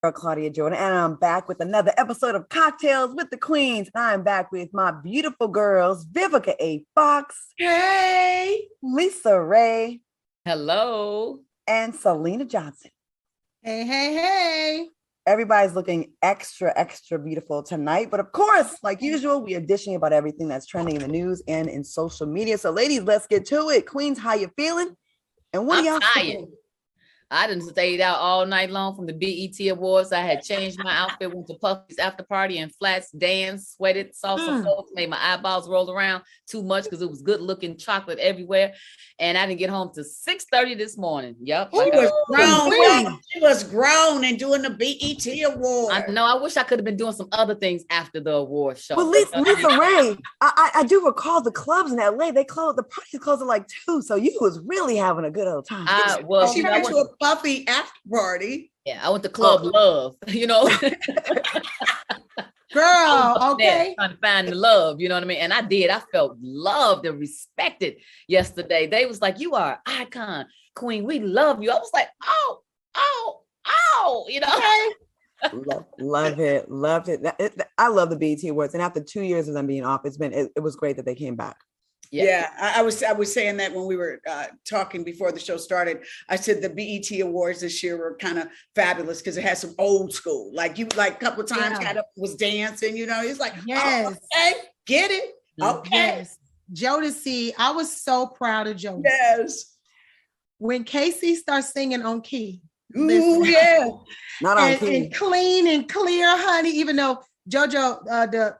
Girl, Claudia Jordan, and I'm back with another episode of Cocktails with the Queens. I'm back with my beautiful girls, Vivica A. Fox. Hey. Lisa Ray. Hello. And Selena Johnson. Hey, hey, hey. Everybody's looking extra, extra beautiful tonight. But of course, like usual, we are dishing about everything that's trending in the news and in social media. So ladies, let's get to it. Queens, how you feeling? And what are y'all tired? I done stayed out all night long from the BET Awards. I had changed my outfit, went to Puffy's after party and flats, danced, sweated, saw some folks, made my eyeballs roll around too much because it was good looking chocolate everywhere. And I didn't get home till 6:30 this morning. Yep. She was grown and doing the BET Awards. I know. I wish I could have been doing some other things after the award show. Well, Lisa Ray, I do recall the clubs in LA. The parties closed at like 2. So you was really having a good old time. She went to a Puffy after party. Yeah, I went to Club Love, Girl, okay. Trying to find the love, you know what I mean? And I did. I felt loved and respected yesterday. They was like, you are an icon, queen. We love you. I was like, oh, Love it. I love the BET Awards. And after 2 years of them being off, it was great that they came back. Yeah, I was saying that when we were talking before the show started. I said the BET Awards this year were kind of fabulous because it had some old school. Like a couple of times was dancing, It's like, yes, okay, get it. Okay. Yes. Jodeci, I was so proud of Jodeci. Yes. When Casey starts singing on key. Ooh, yeah. Not on key. And clean and clear, honey, even though JoJo,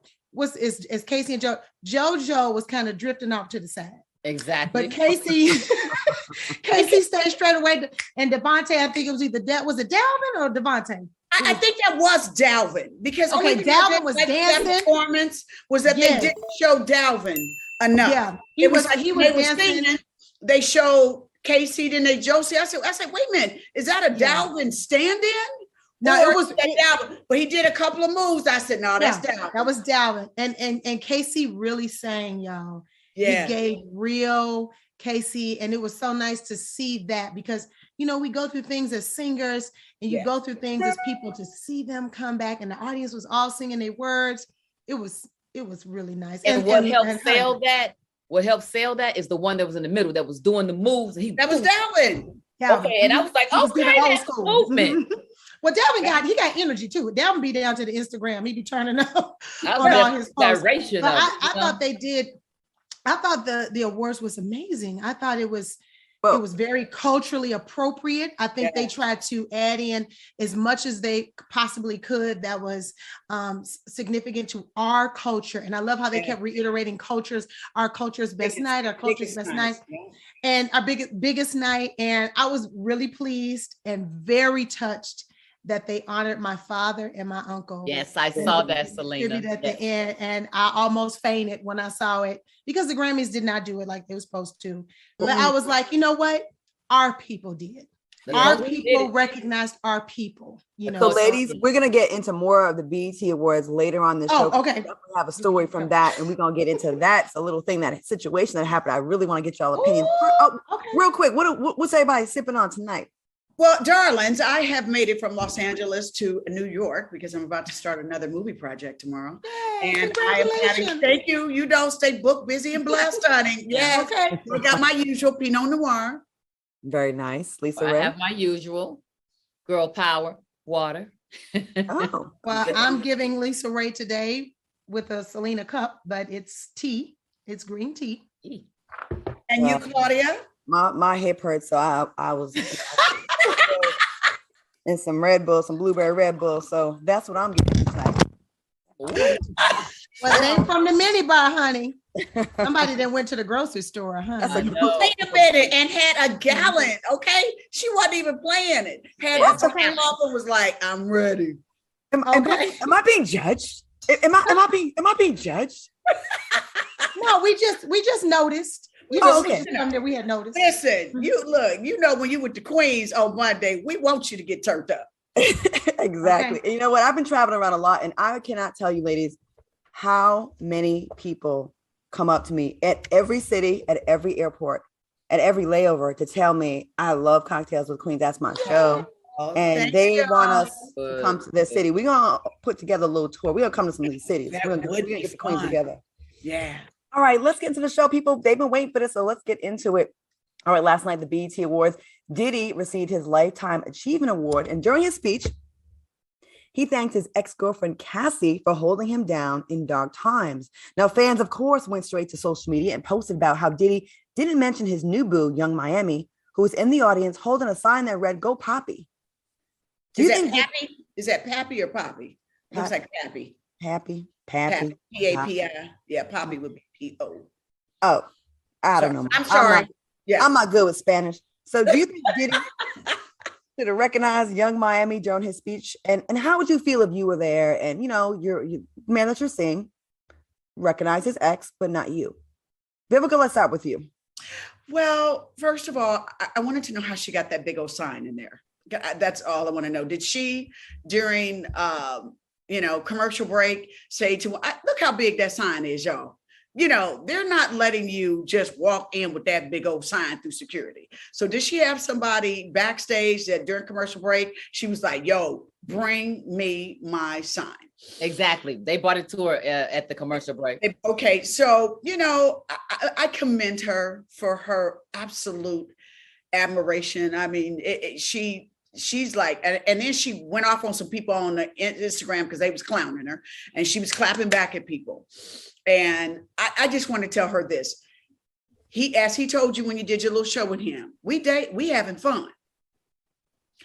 is Casey and JoJo was kind of drifting off to the side. Exactly. But Casey stayed straight away. And Devontae, I think it was either was it Dalvin or Devontae? I think that was Dalvin because Dalvin was dancing. That performance was that they didn't show Dalvin enough. Yeah, he was dancing. They showed Casey, then they Josie. I said, wait a minute, is that a Dalvin stand-in? No, it was Dalvin, but he did a couple of moves. I said, no, that's Dalvin. That was Dalvin. And Casey really sang, y'all. Yeah. He gave real Casey, and it was so nice to see that because we go through things as singers and you go through things as people to see them come back and the audience was all singing their words. It was really nice. And what helped sell that is the one that was in the middle that was doing the moves. That was Dalvin. Okay, and I was like, that's movement. Well, Dalvin got energy too. Dalvin be down to the Instagram. He be turning up on all his posts. I thought they did. I thought the awards was amazing. I thought it was very culturally appropriate. I think they tried to add in as much as they possibly could that was significant to our culture. And I love how they kept reiterating our culture's best night, our culture's best night. And our biggest night. And I was really pleased and very touched that they honored my father and my uncle. Yes, I saw that, Selena. At the end, and I almost fainted when I saw it because the Grammys did not do it like they were supposed to. But I was like, you know what? Our people did. Our people recognized our people. So, ladies, we're gonna get into more of the BET Awards later on this show. Okay. We have a story from that, and we're gonna get into that. It's a little thing, that situation that happened. I really want to get y'all opinions. Real quick, what's everybody sipping on tonight? Well, darlings, I have made it from Los Angeles to New York because I'm about to start another movie project tomorrow. Yay, and I am having, thank you. You don't stay booked, busy, and blessed, honey. Yeah. Okay. I got my usual Pinot Noir. Very nice. Lisa I Ray? have my usual girl power, water. Well, I'm giving Lisa Ray today with a Selena cup, but it's tea. It's green tea. And you, Claudia? My hip hurts, so I was and some Red Bull, some blueberry Red Bull. So that's what I'm getting tonight. Well, it ain't from the minibar, honey. Somebody that went to the grocery store, huh? Wait a minute, and had a gallon. Okay, she wasn't even playing it. Had and was like, "I'm ready." Am I being judged? Am I being judged? No, we just noticed. Something that we had noticed. Listen, when you with the Queens on Monday, we want you to get turned up. Exactly. Okay. And you know what? I've been traveling around a lot, and I cannot tell you, ladies, how many people come up to me at every city, at every airport, at every layover to tell me I love Cocktails with Queens. That's my show. and they want us to come to their city. We're gonna put together a little tour. We're gonna come to some of these cities. We're gonna get the Queens together. Yeah. All right, let's get into the show, people. They've been waiting for this, so let's get into it. All right, last night, the BET Awards, Diddy received his Lifetime Achievement Award, and during his speech, he thanked his ex-girlfriend Cassie for holding him down in dark times. Now, fans, of course, went straight to social media and posted about how Diddy didn't mention his new boo, Young Miami, who was in the audience holding a sign that read, "Go Poppy." Do you think Pappy? Is that Pappy or Poppy? Looks like Pappy. Pappy. Pappy. P-A-P-I. Yeah, Poppy would be P-O. Oh, I don't know. I'm sorry. I'm not good with Spanish. So do you think Diddy should have recognized Young Miami during his speech? And how would you feel if you were there and, you're man that you're seeing recognize his ex, but not you? Vivica, let's start with you. Well, first of all, I wanted to know how she got that big old sign in there. That's all I want to know. Did she, during, commercial break, say to, look how big that sign is, y'all. They're not letting you just walk in with that big old sign through security. So did she have somebody backstage that during commercial break, she was like, yo, bring me my sign? Exactly. They brought it to her at the commercial break. Okay. So, I commend her for her absolute admiration. I mean, she's like, and then she went off on some people on the Instagram because they was clowning her and she was clapping back at people. And I just want to tell her this. As he told you when you did your little show with him, we having fun.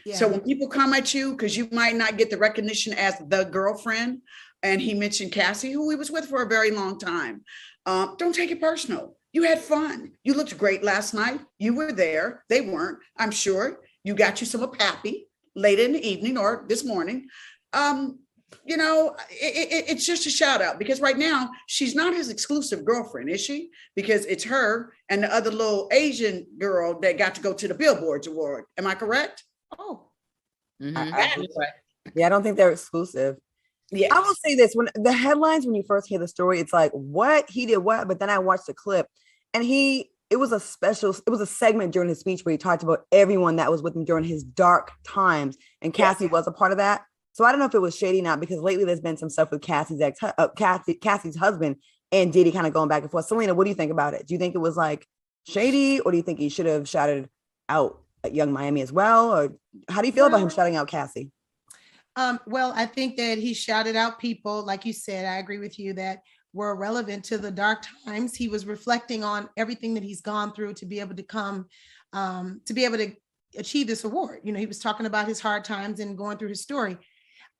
Yeah. So when people come at you, because you might not get the recognition as the girlfriend, and he mentioned Cassie, who he was with for a very long time, don't take it personal. You had fun. You looked great last night. You were there. They weren't. I'm sure you got you some of Pappy later in the evening or this morning. It's just a shout out because right now she's not his exclusive girlfriend, is she? Because it's her and the other little Asian girl that got to go to the Billboards Award. Am I correct? Oh, I don't think they're exclusive. Yeah, I will say this: when the headlines, when you first hear the story, it's like, what he did, what? But then I watched the clip, and it was a segment during his speech where he talked about everyone that was with him during his dark times, and Cassie was a part of that. So I don't know if it was shady or not, because lately there's been some stuff with Cassie's husband and Diddy kind of going back and forth. Selena, what do you think about it? Do you think it was like shady, or do you think he should have shouted out at Young Miami as well? Or how do you feel about him shouting out Cassie? Well, I think that he shouted out people, like you said, I agree with you, that were relevant to the dark times. He was reflecting on everything that he's gone through to be able to achieve this award. He was talking about his hard times and going through his story.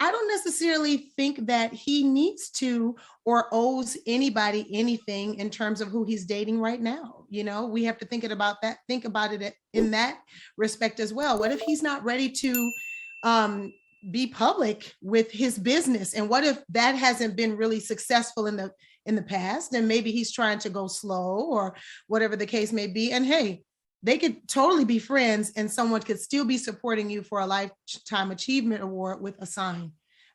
I don't necessarily think that he needs to or owes anybody anything in terms of who he's dating right now. We have to think about it in that respect as well. What if he's not ready to be public with his business? And what if that hasn't been really successful in the past? And maybe he's trying to go slow or whatever the case may be. And hey, they could totally be friends and someone could still be supporting you for a Lifetime Achievement Award with a sign.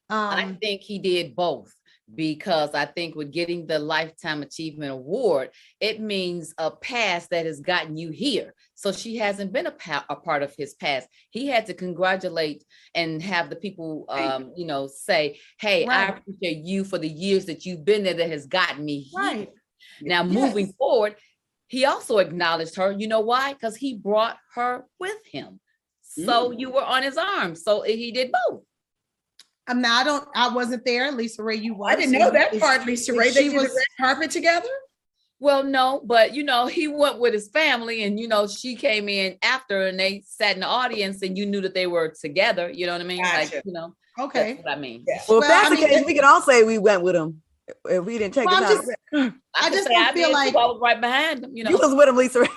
I think he did both, because I think with getting the Lifetime Achievement Award, it means a past that has gotten you here. So she hasn't been a part of his past. He had to congratulate and have the people, say, hey, right. I appreciate you for the years that you've been there that has gotten me here. Right. Now, moving forward, he also acknowledged her. You know why? Because he brought her with him. So you were on his arm. So he did both. I wasn't there. Lisa Ray, you were. I didn't know that part, Lisa Ray. They did the red carpet together? Well, no, but he went with his family and, she came in after and they sat in the audience and you knew that they were together. You know what I mean? Gotcha. Like, okay. That's what I mean. Yeah. Well, if that's the case, we can all say we went with him. If we didn't take it out. I just don't feel like I was right behind him. You was with him, Lisa Ray.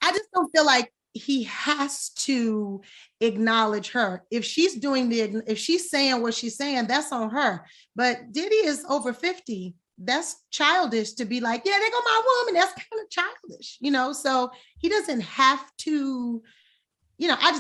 I just don't feel like he has to acknowledge her. If she's saying what she's saying, that's on her. But Diddy is over 50. That's childish to be like, yeah, there go my woman. That's kind of childish, so he doesn't have to,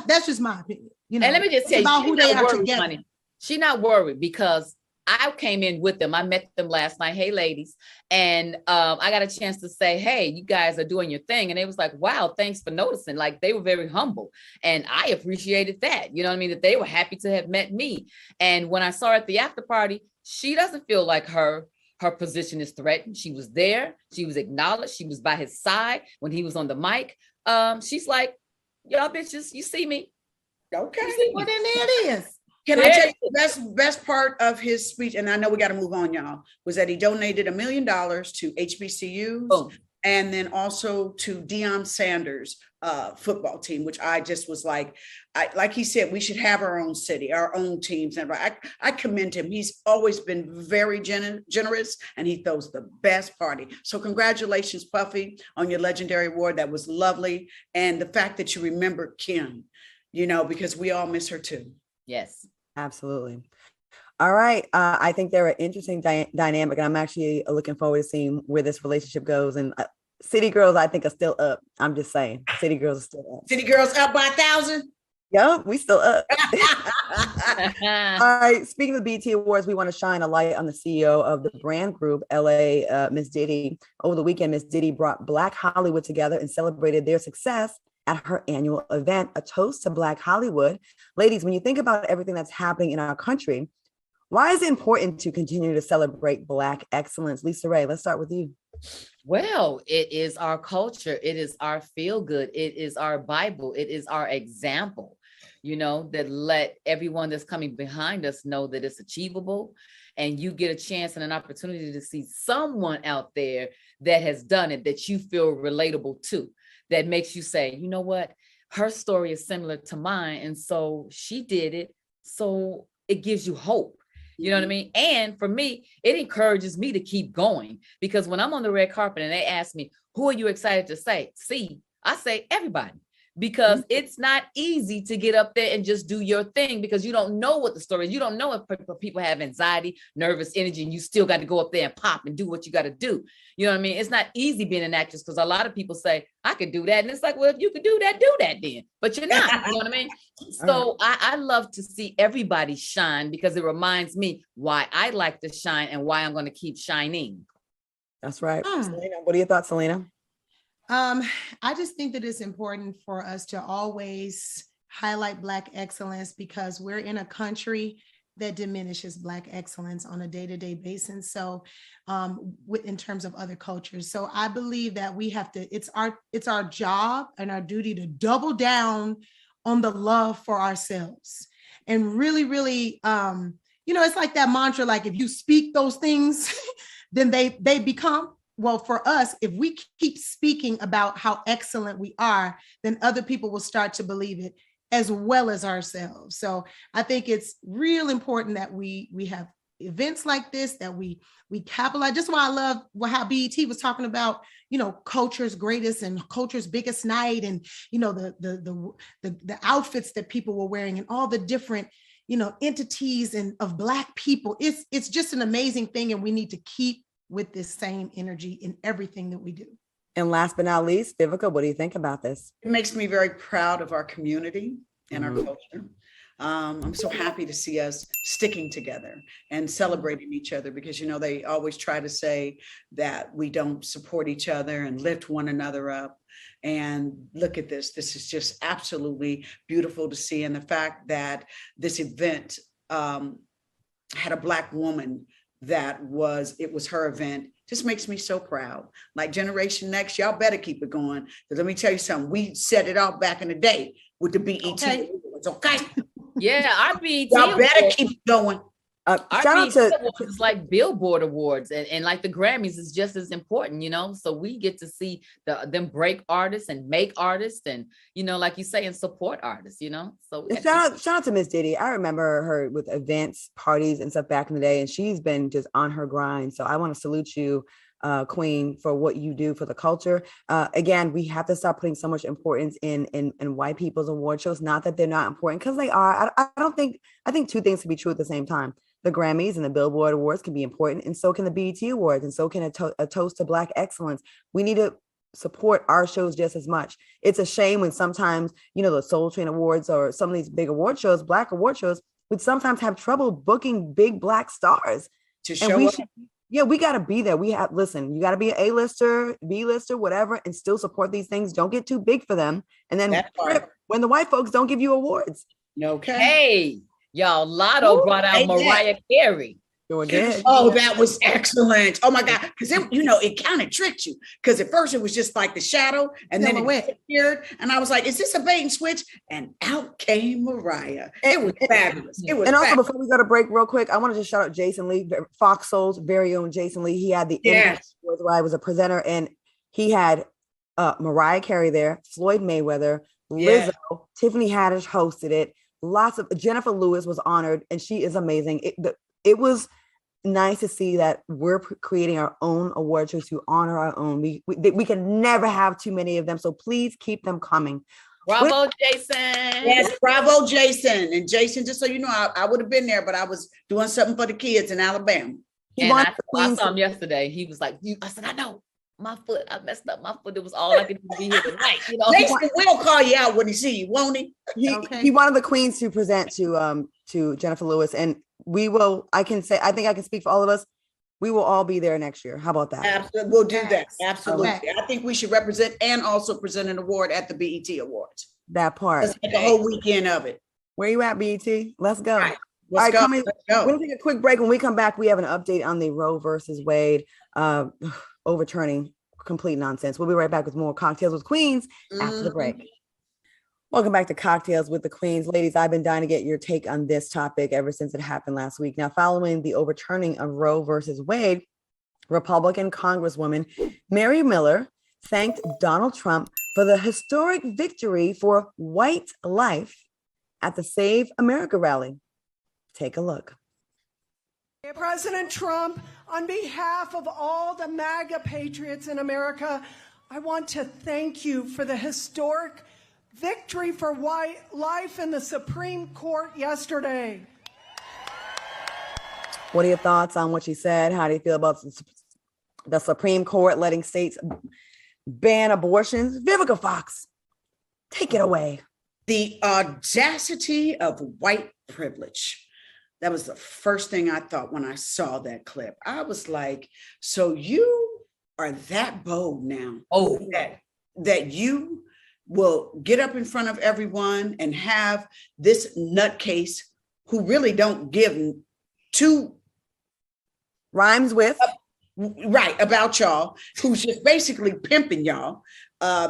that's just my opinion. And let me just tell you, who they are together. She's not worried because I came in with them. I met them last night. Hey, ladies. And I got a chance to say, hey, you guys are doing your thing. And it was like, wow, thanks for noticing. Like, they were very humble. And I appreciated that. You know what I mean? That they were happy to have met me. And when I saw her at the after party, she doesn't feel like her position is threatened. She was there. She was acknowledged. She was by his side when he was on the mic. She's like, y'all bitches, you see me? Okay. Well, then there it is. Can I tell you the best part of his speech, and I know we got to move on, y'all, was that he donated $1 million to HBCUs. Boom. And then also to Deion Sanders' football team, which I just was like he said, we should have our own city, our own teams. And I commend him. He's always been very generous, and he throws the best party. So congratulations, Puffy, on your legendary award. That was lovely. And the fact that you remember Kim, you know, because we all miss her too. Yes. Absolutely. All right. I think they're an interesting dynamic, and I'm actually looking forward to seeing where this relationship goes. And City Girls, I think, are still up. I'm just saying, City Girls are still up. City Girls up by 1,000. Yep, we still up. All right. Speaking of the BET Awards, we want to shine a light on the CEO of the Brand Group, LA, Miss Diddy. Over the weekend, Miss Diddy brought Black Hollywood together and celebrated their success at her annual event, A Toast to Black Hollywood. Ladies, when you think about everything that's happening in our country, why is it important to continue to celebrate Black excellence? Lisa Ray, let's start with you. Well, it is our culture. It is our feel good. It is our Bible. It is our example, you know, that let everyone that's coming behind us know that it's achievable. And you get a chance and an opportunity to see someone out there that has done it, that you feel relatable to, that makes you say, you know what, her story is similar to mine. And so she did it. So it gives you hope. You know what I mean? And for me, it encourages me to keep going, because when I'm on the red carpet and they ask me, who are you excited to see? I say everybody, because it's not easy to get up there and just do your thing, because you don't know what the story is. You don't know if people have anxiety, nervous energy, and you still got to go up there and pop and do what you got to do. You know what I mean? It's not easy being an actress, because a lot of people say, I could do that. And it's like, well, if you could do that then. But you're not. You know what I mean? So I love to see everybody shine, because it reminds me why I like to shine and why I'm going to keep shining. That's right. Selena, what are your thoughts, Selena? I just think that it's important for us to always highlight Black excellence, because we're in a country that diminishes Black excellence on a day-to-day basis. So in terms of other cultures. So I believe that we have to, it's our job and our duty to double down on the love for ourselves. And really, really, you know, it's like that mantra, like if you speak those things, then they become. Well, for us, if we keep speaking about how excellent we are, then other people will start to believe it, as well as ourselves. So I think it's real important that we have events like this, that we capitalize. Just why I love how BET was talking about, you know, culture's greatest and culture's biggest night, and, you know, the outfits that people were wearing and all the different, you know, entities and of Black people. It's just an amazing thing, and we need to keep with this same energy in everything that we do. And last but not least, Vivica, what do you think about this? It makes me very proud of our community and our culture. I'm so happy to see us sticking together and celebrating each other, because, you know, they always try to say that we don't support each other and lift one another up. And look at this. This is just absolutely beautiful to see. And the fact that this event had a Black woman it was her event, just makes me so proud. Like Generation Next, y'all better keep it going. Because let me tell you something, we set it off back in the day with the BET. Okay. Okay. Yeah, our BET Y'all better keep it going. Shout out to it's like Billboard Awards, and like the Grammys is just as important, you know. So we get to see them break artists and make artists, and, you know, like you say, and support artists, you know. So shout out to Miss Diddy. I remember her with events, parties, and stuff back in the day, and she's been just on her grind. So I want to salute you, Queen, for what you do for the culture. Again, we have to stop putting so much importance in white people's award shows. Not that they're not important, because they are. I think two things can be true at the same time. The Grammys and the Billboard Awards can be important, and so can the BET Awards, and so can a toast to Black excellence. We need to support our shows just as much. It's a shame when sometimes, you know, the Soul Train Awards or some of these big award shows, Black award shows, would sometimes have trouble booking big Black stars. To show up. We got to be there. You got to be an A-lister, B-lister, whatever, and still support these things. Don't get too big for them. And then when the white folks don't give you awards. Okay. Hey, y'all, Lotto brought out Mariah Carey. Sure did. Oh, that was excellent. Oh my God. Because it kind of tricked you. Because at first it was just like the shadow, and then it appeared. And I was like, is this a bait and switch? And out came Mariah. It was fabulous. It was also, before we go to break real quick, I want to just shout out Jason Lee, FOXSOUL's very own Jason Lee. He had the where I was a presenter, and he had Mariah Carey there, Floyd Mayweather, Lizzo, Tiffany Haddish hosted it. Lots of Jennifer Lewis was honored, and she is amazing. It was nice to see that we're creating our own award shows to honor our own. We can never have too many of them, so please keep them coming. Bravo, Jason. Yes, bravo, Jason. And Jason, just so you know, I would have been there, but I was doing something for the kids in Alabama. I saw him yesterday. He was like, I said, I know. My foot, I messed up my foot. It was all I could do to be here tonight. Jason will call you out when he see you, won't he? He wanted the queens to present to Jennifer Lewis, and we will. I think I can speak for all of us. We will all be there next year. How about that? Absolutely, we'll do that. Absolutely. Okay. I think we should represent and also present an award at the BET Awards. That part. Let's make a whole weekend of it. Where you at, BET? Let's go. All right, let's go. We're gonna take a quick break. When we come back, we have an update on the Roe versus Wade. Overturning complete nonsense. We'll be right back with more Cocktails with Queens after the break. Welcome back to Cocktails with the Queens. Ladies, I've been dying to get your take on this topic ever since it happened last week. Now, following the overturning of Roe versus Wade, Republican Congresswoman Mary Miller thanked Donald Trump for the historic victory for white life at the Save America rally. Take a look. President Trump, on behalf of all the MAGA patriots in America, I want to thank you for the historic victory for white life in the Supreme Court yesterday. What are your thoughts on what she said? How do you feel about the Supreme Court letting states ban abortions? Vivica Fox, take it away. The audacity of white privilege. That was the first thing I thought when I saw that clip. I was like, so you are that bold now? Oh, that you will get up in front of everyone and have this nutcase who really don't give two rhymes with about y'all, who's just basically pimping y'all.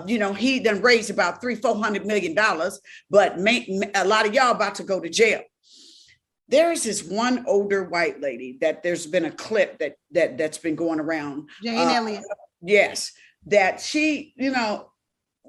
He done raised about $400 million, but a lot of y'all about to go to jail. There is this one older white lady that there's been a clip that's been going around. Jane Elliott. Yes, that she,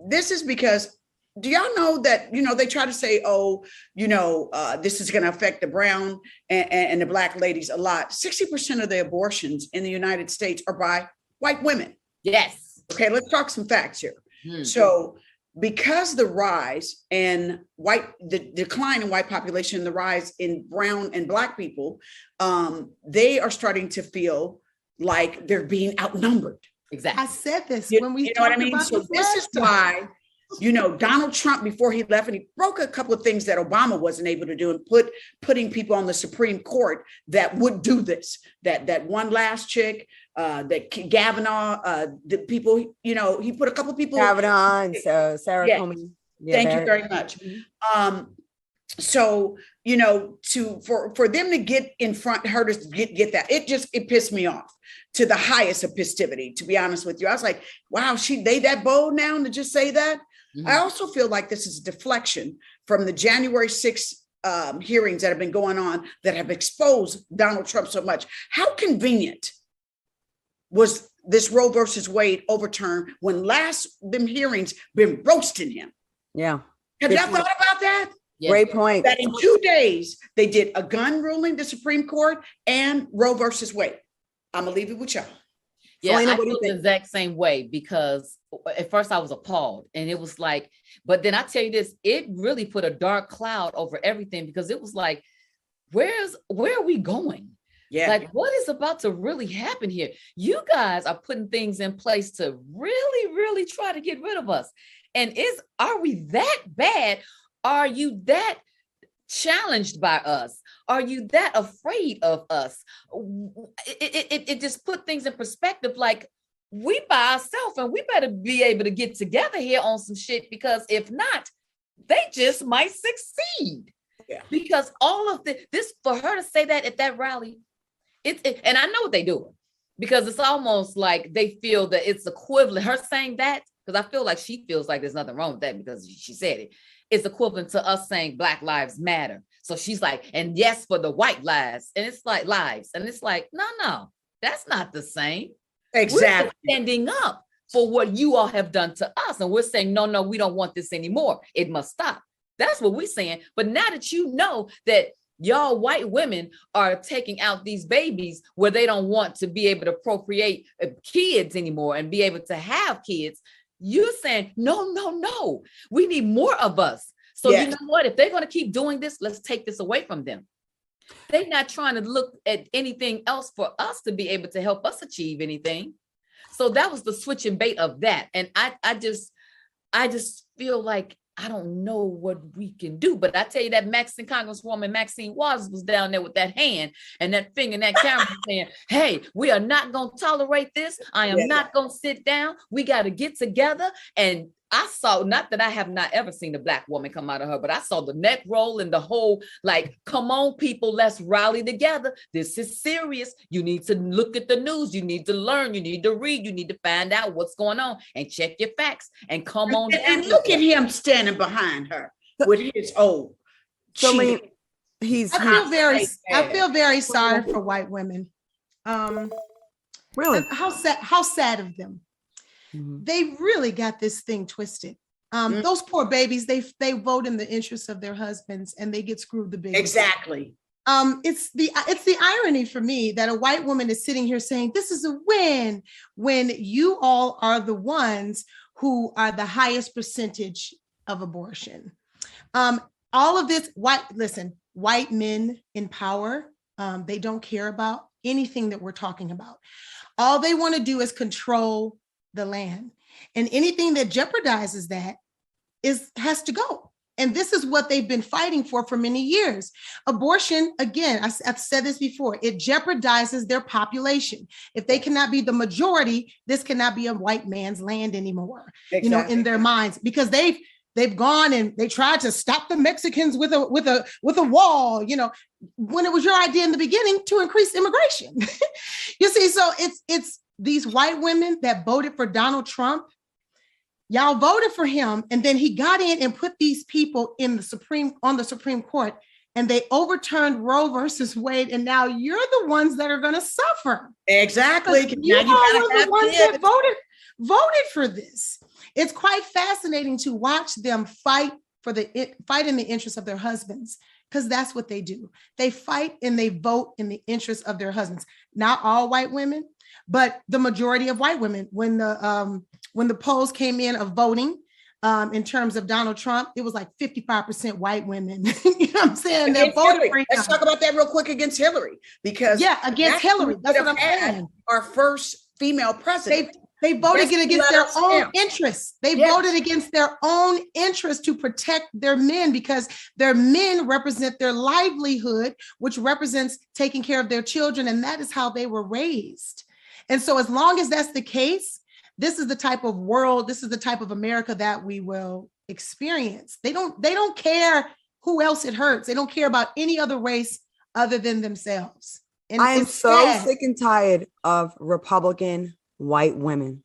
this is because, do y'all know that, they try to say, this is going to affect the brown and the black ladies a lot. 60% of the abortions in the United States are by white women. Yes. Okay, let's talk some facts here. So because the rise in the decline in white population, the rise in brown and black people, they are starting to feel like they're being outnumbered. Exactly. I said this when we talked about so this is why, Donald Trump, before he left, and he broke a couple of things that Obama wasn't able to do, and putting people on the Supreme Court that would do this. That one last chick, that Kavanaugh, the people, he put a couple of people. Kavanaugh and Sarah Comey. Yeah, thank you very much. So, for them to get in front, her to get that, it pissed me off to the highest of festivity, to be honest with you. I was like, wow, they that bold now to just say that. Mm-hmm. I also feel like this is a deflection from the January 6th hearings that have been going on that have exposed Donald Trump so much. How convenient was this Roe versus Wade overturn when them hearings been roasting him? Yeah. Have y'all thought about that? Yeah. Great point. That in 2 days, they did a gun ruling, the Supreme Court, and Roe versus Wade. I'm going to leave it with y'all. Yeah, I feel the exact same way, because at first I was appalled, and it was like, but then I tell you this, it really put a dark cloud over everything, because it was like, where are we going? Yeah. Like, what is about to really happen here? You guys are putting things in place to really, really try to get rid of us. And are we that bad? Are you that challenged by us? Are you that afraid of us? It just put things in perspective. Like, we by ourselves, and we better be able to get together here on some shit, because if not, they just might succeed. Yeah. Because all of this, for her to say that at that rally, and I know what they doing, because it's almost like they feel that it's equivalent. Her saying that, because I feel like she feels like there's nothing wrong with that because she said it. It's equivalent to us saying Black Lives Matter. So she's like, and yes, for the white lives. And it's like lives. And it's like, no, that's not the same. Exactly. We're standing up for what you all have done to us. And we're saying, no, we don't want this anymore. It must stop. That's what we're saying. But now that you know that y'all white women are taking out these babies where they don't want to be able to procreate kids anymore and be able to have kids, you're saying, no, we need more of us. So yes. You know what? If they're going to keep doing this, let's take this away from them. They're not trying to look at anything else for us to be able to help us achieve anything. So that was the switch and bait of that. And I just feel like I don't know what we can do. But I tell you, that Congresswoman Maxine Waters was down there with that hand and that finger and that camera saying, hey, we are not going to tolerate this. I am not going to sit down. We got to get together. And I saw, not that I have not ever seen a Black woman come out of her, but I saw the neck roll and the whole, like, come on, people, let's rally together. This is serious. You need to look at the news. You need to learn. You need to read. You need to find out what's going on and check your facts and come on. And look at him standing behind her with his old. So I feel very sorry for white women. Really? How sad of them. Mm-hmm. They really got this thing twisted. Those poor babies, they vote in the interests of their husbands and they get screwed the biggest. Exactly. It's the irony for me that a white woman is sitting here saying this is a win when you all are the ones who are the highest percentage of abortion. All of this white men in power, they don't care about anything that we're talking about. All they want to do is control the land, and anything that jeopardizes that has to go. And this is what they've been fighting for many years. Abortion, again, I've said this before, it jeopardizes their population. If they cannot be the majority, this cannot be a white man's land anymore. Exactly. In their minds, because they've gone and they tried to stop the Mexicans with a wall, when it was your idea in the beginning to increase immigration. You see, so it's these white women that voted for Donald Trump. Y'all voted for him, and then he got in and put these people on the Supreme Court, and they overturned Roe versus Wade, and now you're the ones that are going to suffer. Exactly. You all were the ones that voted for this. It's quite fascinating to watch them fight in the interest of their husbands, because that's what they do. They fight and they vote in the interest of their husbands. Not all white women, but the majority of white women. When the polls came in of voting in terms of Donald Trump, it was like 55% white women. You know what I'm saying? They voted for him. Let's talk about that real quick against Hillary, because against Hillary. That's what I'm saying. Our first female president. They voted against their own interests. They voted against their own interests to protect their men, because their men represent their livelihood, which represents taking care of their children. And that is how they were raised. And so as long as that's the case, this is the type of world, this is the type of America that we will experience. They don't care who else it hurts. They don't care about any other race other than themselves. And I am so sick and tired of Republican white women.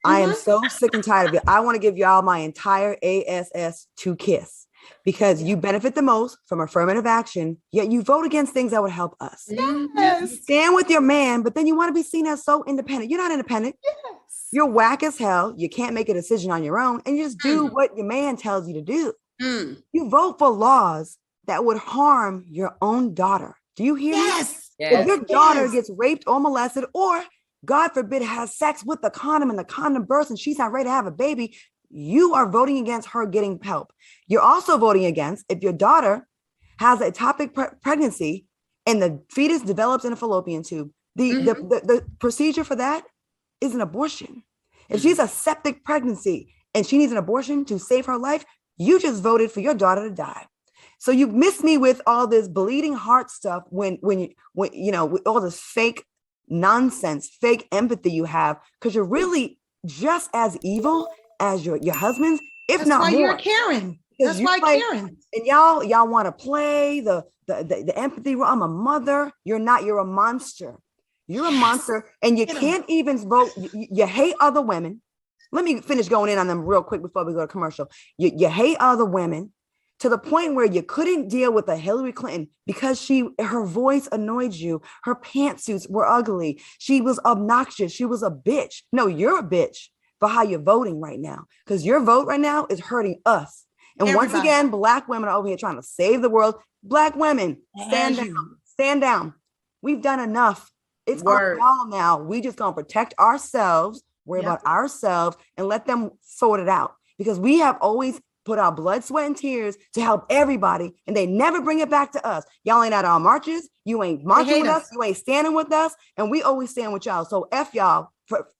I am so sick and tired of it. I want to give y'all my entire ASS to kiss, because you benefit the most from affirmative action, yet you vote against things that would help us. Yes. You stand with your man, but then you want to be seen as so independent. You're not independent. Yes. You're whack as hell. You can't make a decision on your own, and you just do what your man tells you to do. You vote for laws that would harm your own daughter. Do you hear me? Yes. If your daughter gets raped or molested, or God forbid has sex with the condom and the condom bursts and she's not ready to have a baby, you are voting against her getting help. You're also voting against if your daughter has a ectopic pregnancy and the fetus develops in a fallopian tube. The procedure for that is an abortion. If she's a septic pregnancy and she needs an abortion to save her life, you just voted for your daughter to die. So you miss me with all this bleeding heart stuff when you know, with all this fake nonsense, fake empathy you have, because you're really just as evil as your husbands, if That's not why more. you're Karen. That's why Karen. And y'all want to play the empathy role. I'm a mother. You're not. You're a monster. You're a monster, and you can't even vote. You hate other women. Let me finish going in on them real quick before we go to commercial. You hate other women to the point where you couldn't deal with a Hillary Clinton because her voice annoyed you. Her pantsuits were ugly. She was obnoxious. She was a bitch. No, you're a bitch for how you're voting right now, because your vote right now is hurting us. And once again, Black women are over here trying to save the world. Black women, stand down. Stand down. We've done enough. It's our call now. We just gonna protect ourselves, worry about ourselves, and let them sort it out. Because we have always put our blood, sweat, and tears to help everybody, and they never bring it back to us. Y'all ain't at our marches. You ain't marching with us. You ain't standing with us, and we always stand with y'all. So F y'all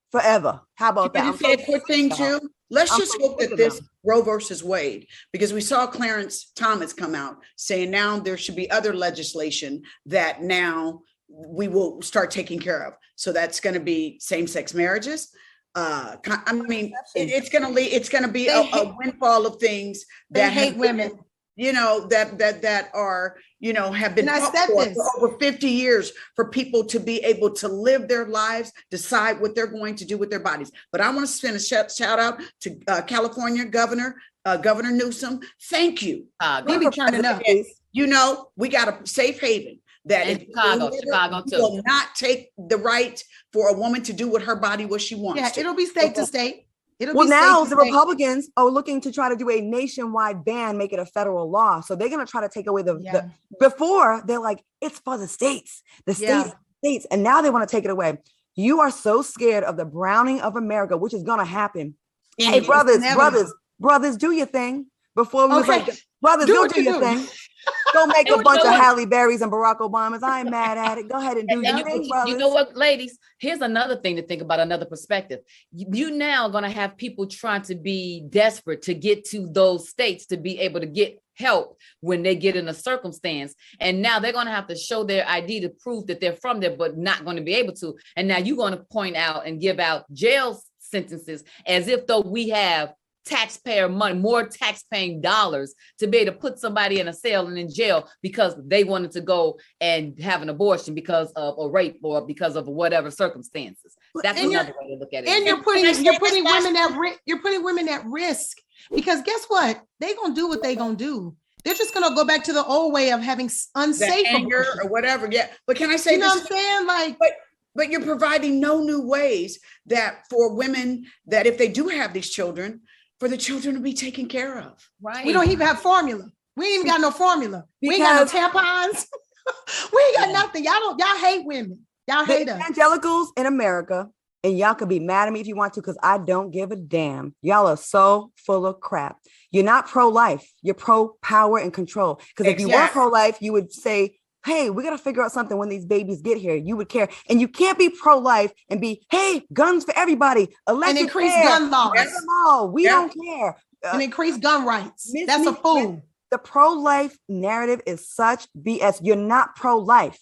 forever. How about that? Can I say a quick thing too? Let's just hope that this Roe versus Wade, because we saw Clarence Thomas come out saying now there should be other legislation that now we will start taking care of. So that's going to be same-sex marriages. I mean, it's going to be a windfall of things that hate women. You know, that are, you know, have been fought for over 50 years for people to be able to live their lives, decide what they're going to do with their bodies. But I want to send a shout out to California Governor Newsom. Thank you. We be turning up. You know, we got a safe haven that in Chicago too will not take the right for a woman to do with her body what she wants. Yeah, it'll be state to state. Well, now the Republicans are looking to try to do a nationwide ban, make it a federal law. So they're going to try to take away the before they're like, it's for the states, states. And now they want to take it away. You are so scared of the browning of America, which is going to happen. Hey, brothers, do your thing before we was like, brothers, go do your thing. Don't make a bunch of Halle Berrys and Barack Obamas. I ain't mad at it. Go ahead and do your thing, brothers. You know what, ladies? Here's another thing to think about, another perspective. You now going to have people trying to be desperate to get to those states to be able to get help when they get in a circumstance. And now they're going to have to show their ID to prove that they're from there, but not going to be able to. And now you're going to point out and give out jail sentences as if though we have taxpayer money, more tax-paying dollars to be able to put somebody in a cell and in jail because they wanted to go and have an abortion because of a rape or because of whatever circumstances. That's another way to look at it. And you're putting women at risk because guess what? They're gonna do what they're gonna do. They're just gonna go back to the old way of having unsafe anger or whatever. Yeah, but can I say this? Know what I'm saying? Like, but you're providing no new ways that for women that if they do have these children, for the children to be taken care of. Right. We don't even have formula. We ain't even got no formula. We ain't got no tampons. We ain't got nothing. Y'all hate women. Y'all hate us. Evangelicals in America, and y'all could be mad at me if you want to, because I don't give a damn. Y'all are so full of crap. You're not pro-life. You're pro-power and control. Because if you were pro-life, you would say, hey, we got to figure out something when these babies get here. You would care. And you can't be pro-life and be, hey, guns for everybody. And increase gun laws. No, we don't care. And increase gun rights. That's a fool. The pro-life narrative is such BS. You're not pro-life.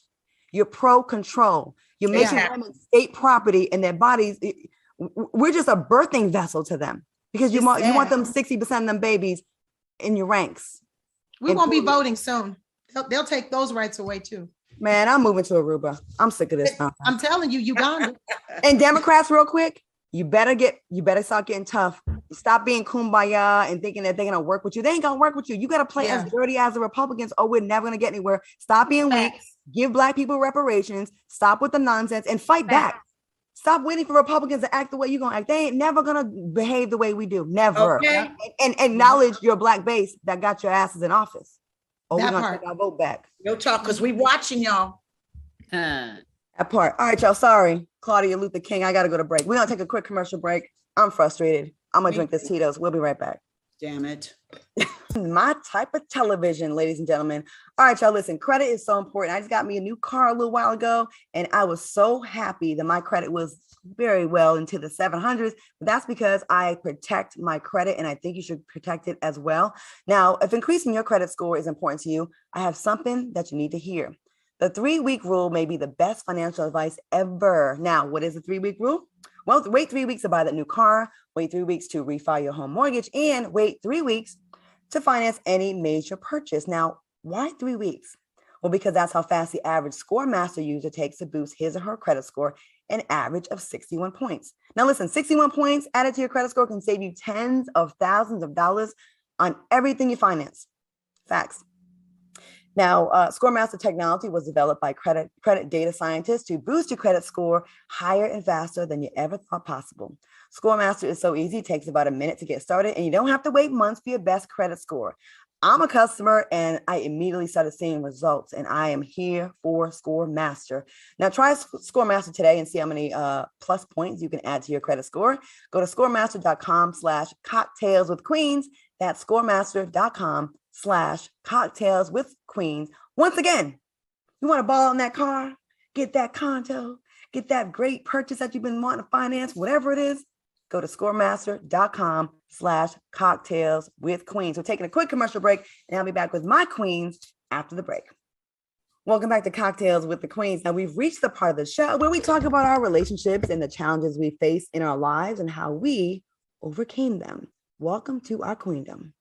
You're pro-control. You're making women state property and their bodies. We're just a birthing vessel to them because you want them 60% of them babies in your ranks. We won't be voting soon. They'll take those rights away too. Man, I'm moving to Aruba. I'm sick of this stuff. I'm telling you, Uganda. And Democrats, real quick, you better start getting tough. Stop being kumbaya and thinking that they're gonna work with you. They ain't gonna work with you. You gotta play as dirty as the Republicans, or we're never gonna get anywhere. Stop being weak. Give Black people reparations. Stop with the nonsense and fight back. Stop waiting for Republicans to act the way you're gonna act. They ain't never gonna behave the way we do. Never. Okay. And acknowledge your Black base that got your asses in office. Oh, we're gonna take our vote back. No talk, because we watching y'all. That part. All right, y'all. Sorry, Claudia Luther King. I gotta go to break. We're gonna take a quick commercial break. I'm frustrated. I'm gonna drink this Tito's. We'll be right back. Damn it. My type of television, ladies and gentlemen. All right, y'all, listen, credit is so important. I just got me a new car a little while ago, and I was so happy that my credit was very well into the 700s. That's because I protect my credit, and I think you should protect it as well. Now, if increasing your credit score is important to you, I have something that you need to hear. The 3-week rule may be the best financial advice ever. Now, what is the 3-week rule? Well, wait 3 weeks to buy that new car, wait 3 weeks to refi your home mortgage, and wait 3 weeks to finance any major purchase. Now, why 3 weeks? Well, because that's how fast the average ScoreMaster user takes to boost his or her credit score, an average of 61 points. Now, listen, 61 points added to your credit score can save you tens of thousands of dollars on everything you finance. Facts. Now, ScoreMaster technology was developed by credit data scientists to boost your credit score higher and faster than you ever thought possible. ScoreMaster is so easy, it takes about a minute to get started, and you don't have to wait months for your best credit score. I'm a customer, and I immediately started seeing results, and I am here for ScoreMaster. Now, try ScoreMaster today and see how many plus points you can add to your credit score. Go to scoremaster.com/cocktailswithqueens. That's scoremaster.com/cocktailswithqueens. Once again, you want to ball on that car, get that condo, get that great purchase that you've been wanting to finance, whatever it is, go to scoremaster.com/cocktailswithqueens. We're taking a quick commercial break, and I'll be back with my queens after the break. Welcome back to Cocktails with the Queens. Now, we've reached the part of the show where we talk about our relationships and the challenges we face in our lives and how we overcame them. Welcome to our queendom.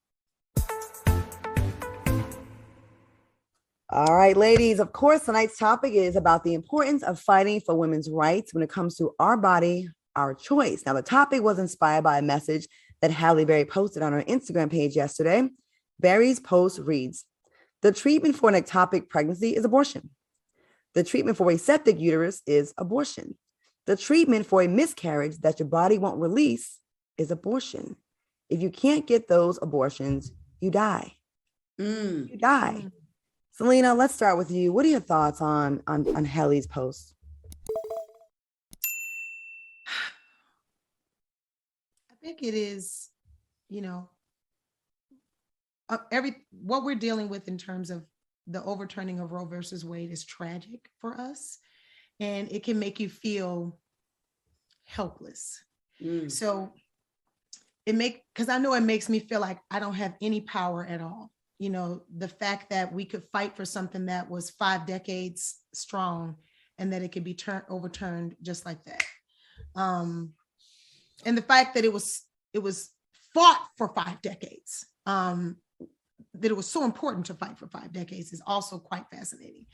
All right, ladies, of course, tonight's topic is about the importance of fighting for women's rights when it comes to our body, our choice. Now, the topic was inspired by a message that Halle Berry posted on her Instagram page yesterday. Berry's post reads, "The treatment for an ectopic pregnancy is abortion. The treatment for a septic uterus is abortion. The treatment for a miscarriage that your body won't release is abortion. If you can't get those abortions, you die." You die. Selena, let's start with you. What are your thoughts on Halle's post? I think it is, what we're dealing with in terms of the overturning of Roe versus Wade is tragic for us, and it can make you feel helpless. So because I know it makes me feel like I don't have any power at all. The fact that we could fight for something that was 5 decades strong and that it could be overturned just like that. And the fact that it was fought for 5 decades, that it was so important to fight for 5 decades is also quite fascinating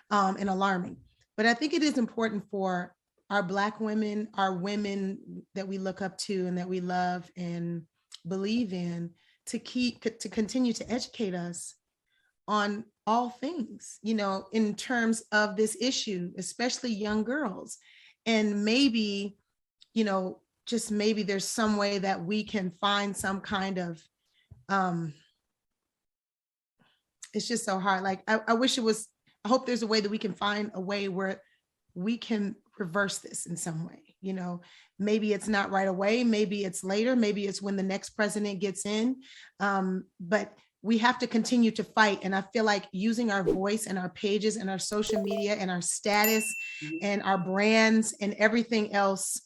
and alarming. But I think it is important for our Black women, our women that we look up to and that we love and believe in, to continue to educate us on all things, in terms of this issue, especially young girls. And maybe, just maybe there's some way that we can find some kind of, it's just so hard. Like, I wish I hope there's a way that we can find a way where we can reverse this in some way. Maybe it's not right away, maybe it's later, maybe it's when the next president gets in, but we have to continue to fight. And I feel like using our voice and our pages and our social media and our status and our brands and everything else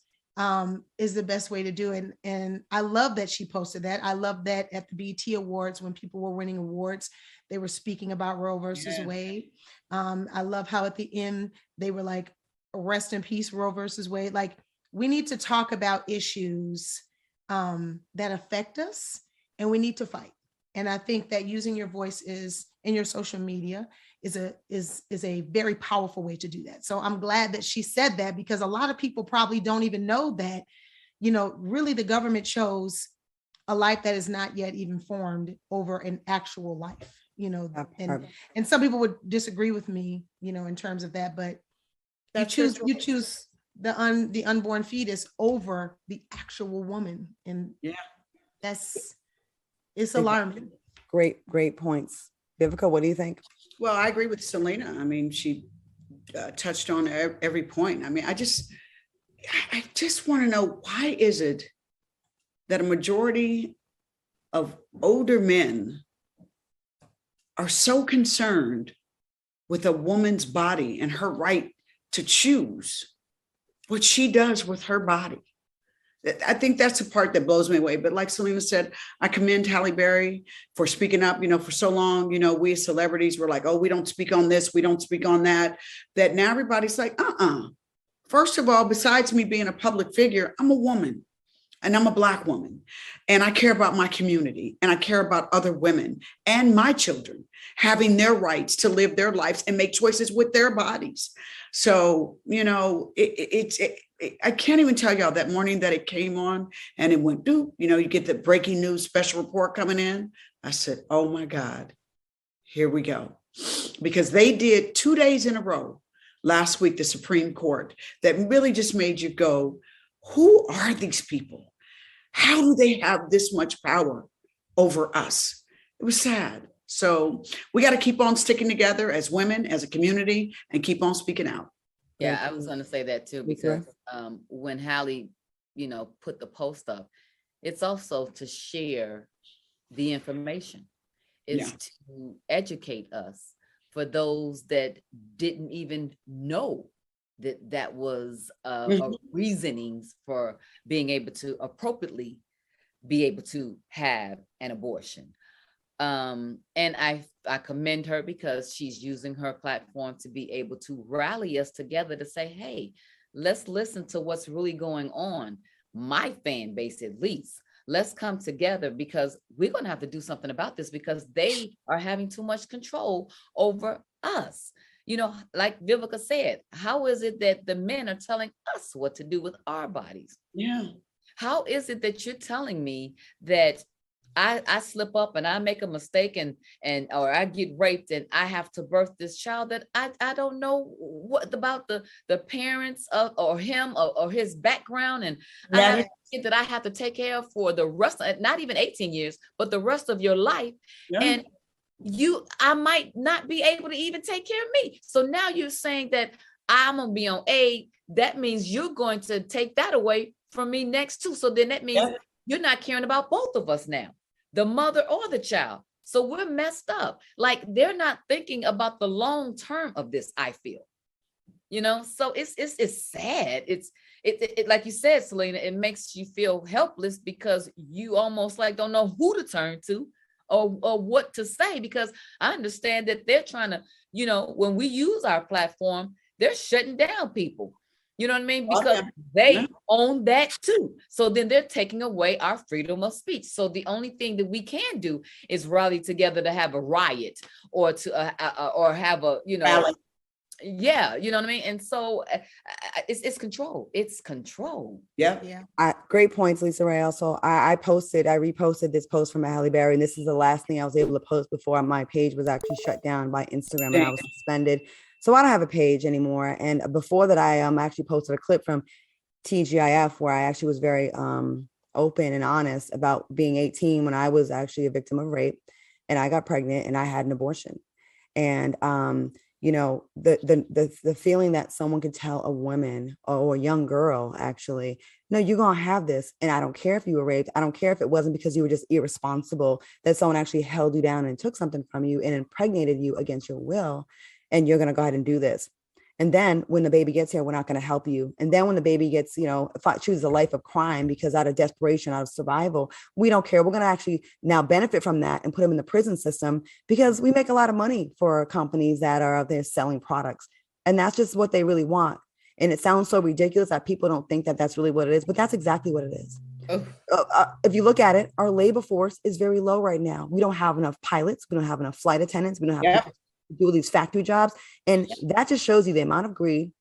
is the best way to do it. And I love that she posted that. I love that at the BET Awards, when people were winning awards, they were speaking about Roe versus Wade. I love how at the end they were like, "Rest in peace, Roe versus Wade." Like, we need to talk about issues that affect us, and we need to fight. And I think that using your voice in your social media is a very powerful way to do that. So I'm glad that she said that, because a lot of people probably don't even know that, really the government chose a life that is not yet even formed over an actual life, and some people would disagree with me, in terms of that, but you choose the unborn fetus over the actual woman. And it's alarming. Great points. Vivica, what do you think? Well, I agree with Selena. I mean, she touched on every point. I mean, I just want to know, why is it that a majority of older men are so concerned with a woman's body and her right to choose what she does with her body. I think that's the part that blows me away. But like Selena said, I commend Halle Berry for speaking up. For so long, we as celebrities were like, oh, we don't speak on this, we don't speak on that. That now everybody's like, First of all, besides me being a public figure, I'm a woman and I'm a Black woman. And I care about my community and I care about other women and my children having their rights to live their lives and make choices with their bodies. So, I can't even tell y'all that morning that it came on and it went, you get the breaking news special report coming in. I said, oh my God, here we go. Because they did 2 days in a row last week, the Supreme Court, that really just made you go, who are these people? How do they have this much power over us? It was sad. So we got to keep on sticking together as women, as a community, and keep on speaking out. Yeah, I was going to say that too, because when Halle, put the post up, it's also to share the information. It's to educate us for those that didn't even know that was reasonings for being able to appropriately be able to have an abortion. And I commend her because she's using her platform to be able to rally us together to say, hey, let's listen to what's really going on. My fan base, at least, let's come together because we're going to have to do something about this because they are having too much control over us. Like Vivica said, how is it that the men are telling us what to do with our bodies? Yeah. How is it that you're telling me that I slip up and I make a mistake or I get raped and I have to birth this child that I don't know what about the parents of or him or his background, and I have a kid that I have to take care of for the rest of, not even 18 years, but the rest of your life. Yeah. And I might not be able to even take care of me. So now you're saying that I'm gonna be on aid. That means you're going to take that away from me next too. So then that means you're not caring about both of us now, the mother or the child. So we're messed up. Like they're not thinking about the long term of this, I feel. So it's sad. It like you said, Selena, it makes you feel helpless because you almost like don't know who to turn to or what to say, because I understand that they're trying to, when we use our platform, they're shutting down people. You know what I mean? Because they own that too. So then they're taking away our freedom of speech. So the only thing that we can do is rally together to have a riot or to or have a, yeah, you know what I mean? And so it's control. It's control. Yeah. Great points, Lisa Ray. Also, I reposted this post from Halle Berry, and this is the last thing I was able to post before my page was actually shut down by Instagram and I was suspended. So I don't have a page anymore. And before that, I actually posted a clip from TGIF where I actually was very open and honest about being 18 when I was actually a victim of rape and I got pregnant and I had an abortion. And the feeling that someone could tell a woman or a young girl, actually, no, you're going to have this. And I don't care if you were raped. I don't care if it wasn't because you were just irresponsible, that someone actually held you down and took something from you and impregnated you against your will. And you're going to go ahead and do this. And then when the baby gets here, we're not going to help you. And then when the baby gets, chooses a life of crime because out of desperation, out of survival, we don't care. We're going to actually now benefit from that and put them in the prison system because we make a lot of money for companies that are out there selling products. And that's just what they really want. And it sounds so ridiculous that people don't think that that's really what it is, but that's exactly what it is. If you look at it, our labor force is very low right now. We don't have enough pilots. We don't have enough flight attendants. We don't have people do these factory jobs. And that just shows you the amount of greed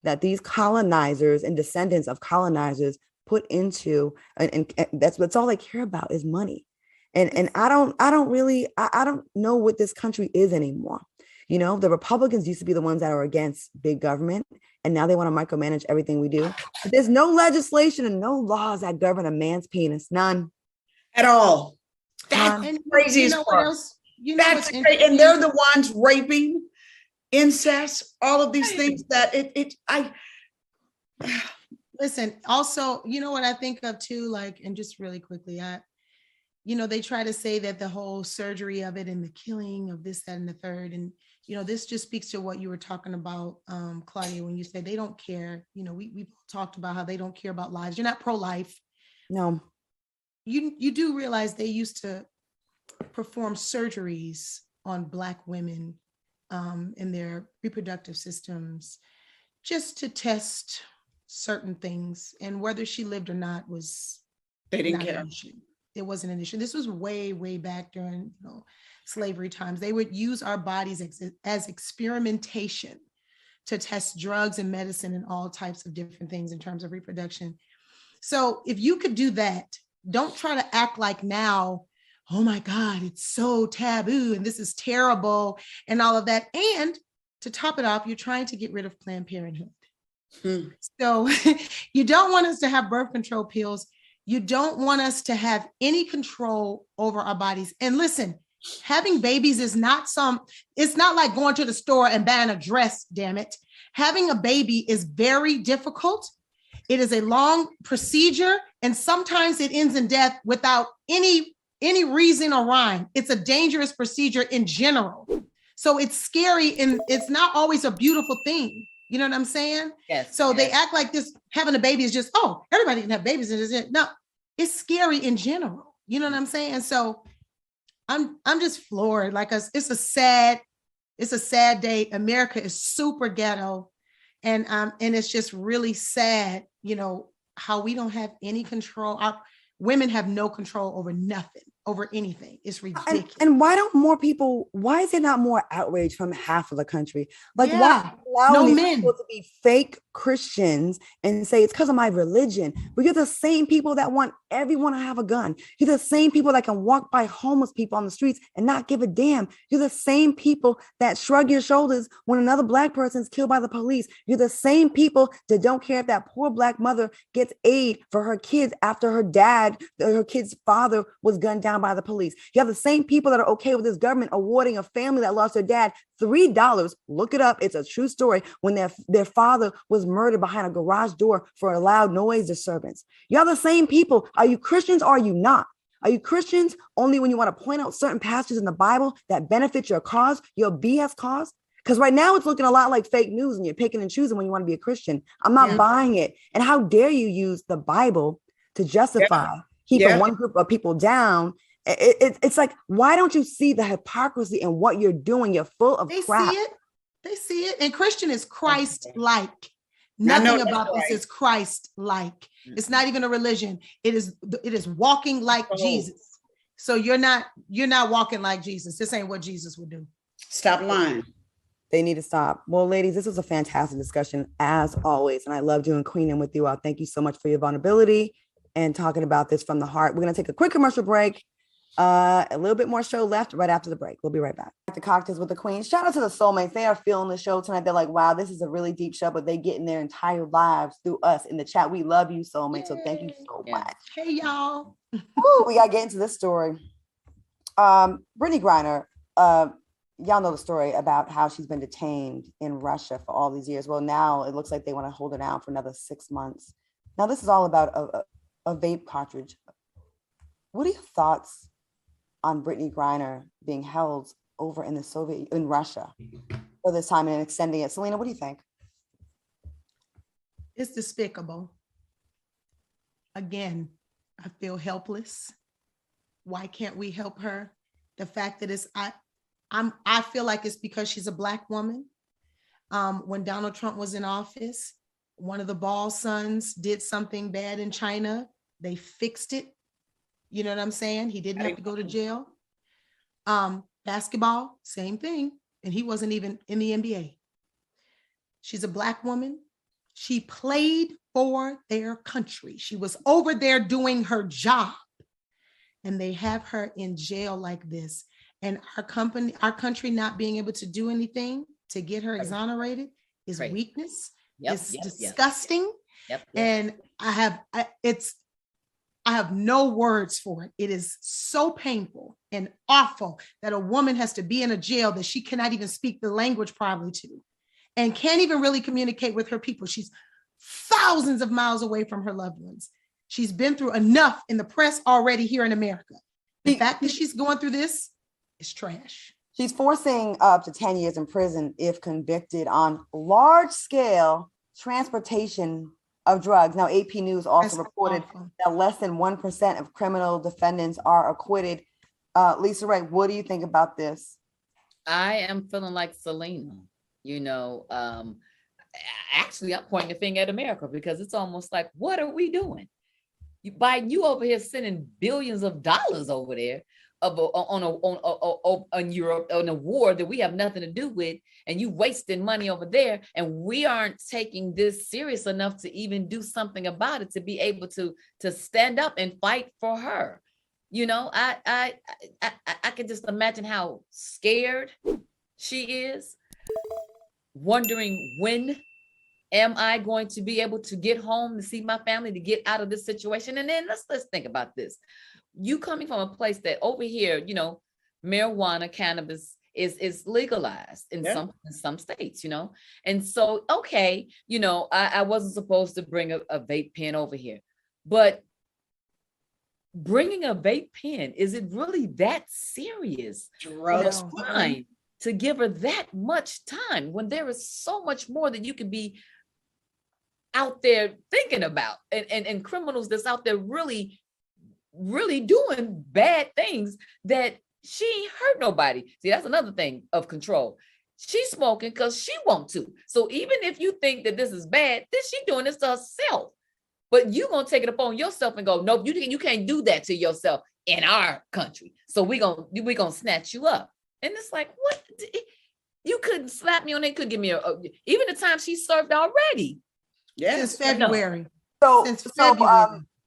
that these colonizers and descendants of colonizers put into, and that's all they care about is money. And I don't know what this country is anymore. The Republicans used to be the ones that are against big government, and now they want to micromanage everything we do. But there's no legislation and no laws that govern a man's penis. None. At all. That's crazy as fuck. That's great. And they're the ones raping, incest, all of these things that listen, also, what I think of too, like, and just really quickly, they try to say that the whole surgery of it and the killing of this, that, and the third. And, this just speaks to what you were talking about, Claudia, when you said they don't care. We talked about how they don't care about lives. You're not pro-life. No. You do realize they used to perform surgeries on Black women in their reproductive systems just to test certain things. And whether she lived or not was they didn't not care. an issue. It wasn't an issue. This was way, way back during slavery times. They would use our bodies as experimentation to test drugs and medicine and all types of different things in terms of reproduction. So if you could do that, don't try to act like now, oh my God, it's so taboo and this is terrible and all of that. And to top it off, you're trying to get rid of Planned Parenthood. So you don't want us to have birth control pills. You don't want us to have any control over our bodies. And listen, having babies is it's not like going to the store and buying a dress, damn it. Having a baby is very difficult. It is a long procedure, and sometimes it ends in death without any reason or rhyme. It's a dangerous procedure in general. So it's scary, and it's not always a beautiful thing. You know what I'm saying? Yes. So they act like this, having a baby is just, oh, everybody can have babies. No, it's scary in general. You know what I'm saying? So I'm just floored. Like it's a sad day. America is super ghetto. And it's just really sad, how we don't have any control. Our women have no control over nothing, over anything. It's ridiculous. And why is there not more outrage from half of the country? Like, Yeah. why allow No these men. people to be fake Christians and say it's because of my religion? But you're the same people that want everyone to have a gun. You're the same people that can walk by homeless people on the streets and not give a damn. You're the same people that shrug your shoulders when another Black person is killed by the police. You're the same people that don't care if that poor Black mother gets aid for her kids after her kid's father was gunned down by the police. You have the same people that are okay with this government awarding a family that lost their dad $3. Look it up. It's a true story. When their father was murdered behind a garage door for a loud noise disturbance. You're the same people. Are you Christians or are you not? Are you Christians only when you want to point out certain passages in the Bible that benefit your cause, your BS cause? Because right now it's looking a lot like fake news and you're picking and choosing when you want to be a Christian. I'm not buying it. And how dare you use the Bible to justify keeping one group of people down? It's like, why don't you see the hypocrisy in what you're doing? You're full of crap. They see it. And Christian is Christ-like. Nothing about this is Christ-like. It's not even a religion. It is walking like Jesus. So you're not walking like Jesus. This ain't what Jesus would do. Stop lying. They need to stop. Well, ladies, this was a fantastic discussion as always. And I love doing Queening with you all. Thank you so much for your vulnerability and talking about this from the heart. We're going to take a quick commercial break. A little bit more show left right after the break. We'll be right back. The Cocktails with the Queens. Shout out to the soulmates. They are feeling the show tonight. They're like, wow, this is a really deep show, but they get in their entire lives through us in the chat. We love you, soulmates. So thank you so much. Hey, y'all. Ooh, we got to get into this story. Brittany Griner, y'all know the story about how she's been detained in Russia for all these years. Well, now it looks like they want to hold her down for another 6 months. Now, this is all about a vape cartridge. What are your thoughts on Brittany Griner being held over in Russia for this time and extending it? Selena, what do you think? It's despicable. Again, I feel helpless. Why can't we help her? The fact that I feel like it's because she's a Black woman. When Donald Trump was in office, one of the Ball sons did something bad in China. They fixed it. You know what I'm saying? He didn't have to go to jail. Basketball, same thing. And he wasn't even in the NBA. She's a Black woman. She played for their country. She was over there doing her job. And they have her in jail like this. And our country not being able to do anything to get her exonerated is weakness. It's disgusting. And I have no words for it. It is so painful and awful that a woman has to be in a jail that she cannot even speak the language probably to and can't even really communicate with her people. She's thousands of miles away from her loved ones. She's been through enough in the press already here in America. The fact that she's going through this is trash. She's forcing up to 10 years in prison if convicted on large-scale transportation of drugs. Now, AP News also reported that less than 1% of criminal defendants are acquitted. Lisa Ray, what do you think about this? I am feeling like Selena, actually I'm pointing a finger at America because it's almost like, what are we doing? Biden, you over here sending billions of dollars over there on Europe on a war that we have nothing to do with, and you wasting money over there, and we aren't taking this serious enough to even do something about it, to be able to stand up and fight for her. I can just imagine how scared she is, wondering when am I going to be able to get home to see my family, to get out of this situation. And then let's think about this. You coming from a place that over here, marijuana, cannabis is legalized in some states, and so okay, I wasn't supposed to bring a vape pen over here, but bringing a vape pen, is it really that serious? Drugs. Fine to give her that much time when there is so much more that you could be out there thinking about, and criminals that's out there really doing bad things that she ain't hurt nobody. See, that's another thing of control. She's smoking because she wants to. So even if you think that this is bad, then she doing this to herself. But you gonna take it upon yourself and go, nope, you can't do that to yourself in our country. So we gonna snatch you up. And it's like, what? You couldn't slap me on it. Could give me even the time she served already. Yes, since February.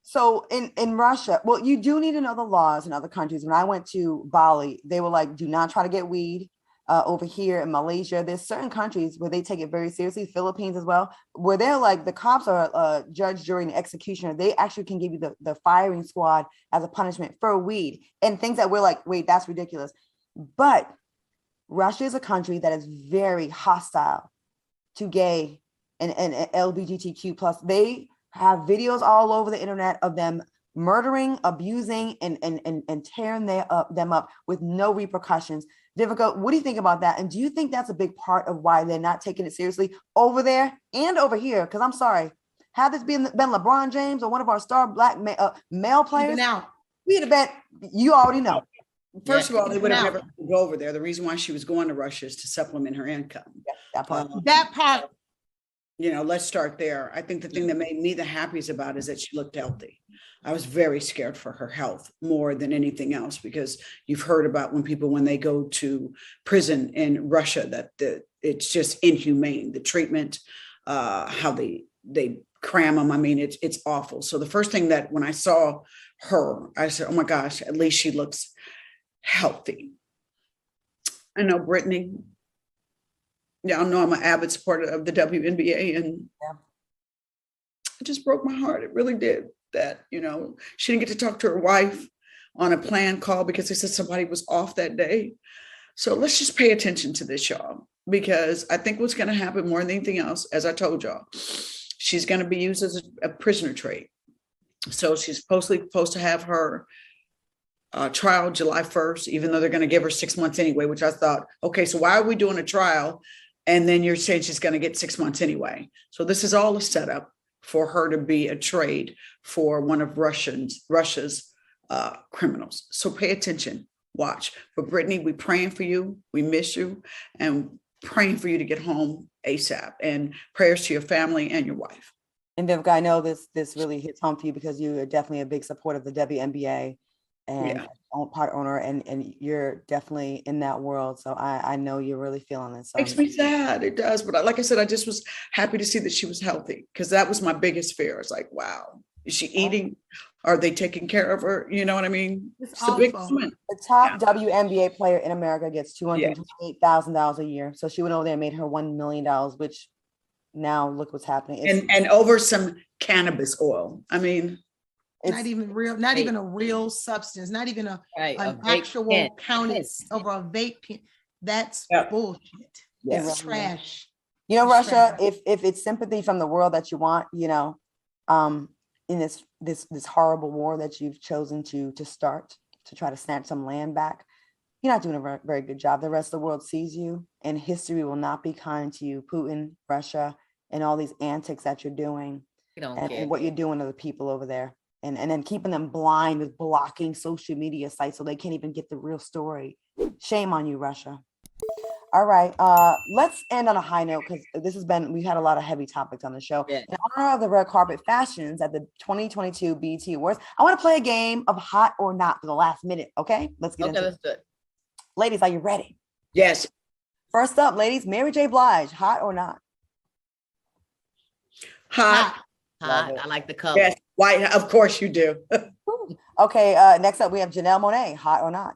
So in Russia, well, you do need to know the laws in other countries. When I went to Bali, they were like, do not try to get weed. Over here in Malaysia, there's certain countries where they take it very seriously, Philippines as well, where they're like, the cops are judge, jury, and executioner. They actually can give you the firing squad as a punishment for weed and things that we're like, wait, that's ridiculous. But Russia is a country that is very hostile to gay and LGBTQ plus. They have videos all over the internet of them murdering, abusing, and tearing them up with no repercussions. Vivica, what do you think about that? And do you think that's a big part of why they're not taking it seriously over there and over here? Because I'm sorry, had this been LeBron James or one of our star black male players, we'd have been, you already know. First of all, they would have never go over there. The reason why she was going to Russia is to supplement her income. Yeah, that part. Let's start there. I think the thing that made me the happiest about it is that she looked healthy. I was very scared for her health more than anything else, because you've heard about when they go to prison in Russia, that it's just inhumane, the treatment, how they cram them. I mean, it's awful. So the first thing that when I saw her, I said, oh my gosh, at least she looks healthy. I know Brittany. Y'all know I'm an avid supporter of the WNBA, and it just broke my heart. It really did. That, she didn't get to talk to her wife on a planned call because they said somebody was off that day. So let's just pay attention to this, y'all, because I think what's going to happen more than anything else, as I told y'all, she's going to be used as a prisoner trade. So she's supposed to have her trial July 1st, even though they're going to give her 6 months anyway, which I thought, okay, so why are we doing a trial? And then you're saying she's going to get 6 months anyway. So this is all a setup for her to be a trade for one of Russia's criminals. So pay attention, watch. For Brittany, we're praying for you. We miss you, and praying for you to get home ASAP, and prayers to your family and your wife. And Vivica, I know this really hits home for you because you are definitely a big supporter of the WNBA and part owner, and you're definitely in that world. So I know you're really feeling this. So Makes me sad. It does. But like I said, I just was happy to see that she was healthy, because that was my biggest fear. It's like, wow, is she eating? Are they taking care of her? You know what I mean? It's a big moment. The top WNBA player in America gets $228,000 a year. So she went over there and made her $1 million, which now look what's happening. And over some cannabis oil. I mean, it's not even a real substance, not even an actual counted over a vape pen. That's bullshit. It's trash. Russia, if it's sympathy from the world that you want, in this horrible war that you've chosen to start to try to snatch some land back, you're not doing a very good job. The rest of the world sees you, and history will not be kind to you, Putin, Russia, and all these antics that you're doing, and what you're doing to the people over there. And then keeping them blind with blocking social media sites so they can't even get the real story. Shame on you, Russia. All right, let's end on a high note, because we've had a lot of heavy topics on the show. Yeah. In honor of the red carpet fashions at the 2022 BET Awards, I want to play a game of hot or not for the last minute. Okay, let's get into it. Let's do it. Ladies, are you ready? Yes. First up, ladies, Mary J. Blige, hot or not? Hot. I like the color. Yes, white. Of course you do. Okay, next up we have Janelle Monáe, hot or not?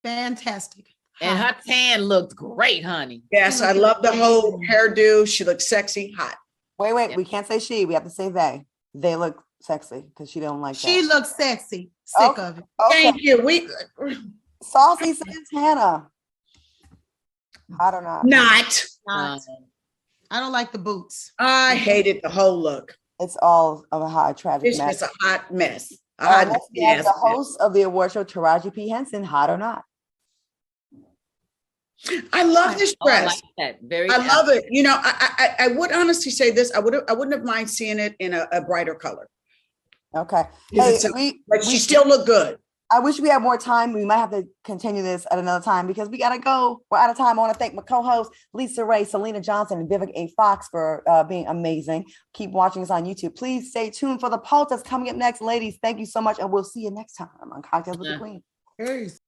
Fantastic. And her tan looked great, honey. Yes, I love the whole hairdo. She looks sexy, hot. Wait, we can't say she. We have to say they. They look sexy because she don't like that. She looks sexy. Sick of it. Okay. Thank you. Saucy Santana, hot or not? Not. I don't like the boots. I hated the whole look. It's all of a hot, tragic mess. It's a hot mess. The host of the award show, Taraji P. Henson, hot or not? I love this dress. I like that. I love it. You know, I would honestly say this. I wouldn't have mind seeing it in a brighter color. Okay. But she still look good. I wish we had more time. We might have to continue this at another time because we got to go. We're out of time. I want to thank my co-hosts, Lisa Ray, Selena Johnson, and Vivek A. Fox for being amazing. Keep watching us on YouTube. Please stay tuned for the pulse that's coming up next. Ladies, thank you so much. And we'll see you next time on Cocktails with the Queen. Peace.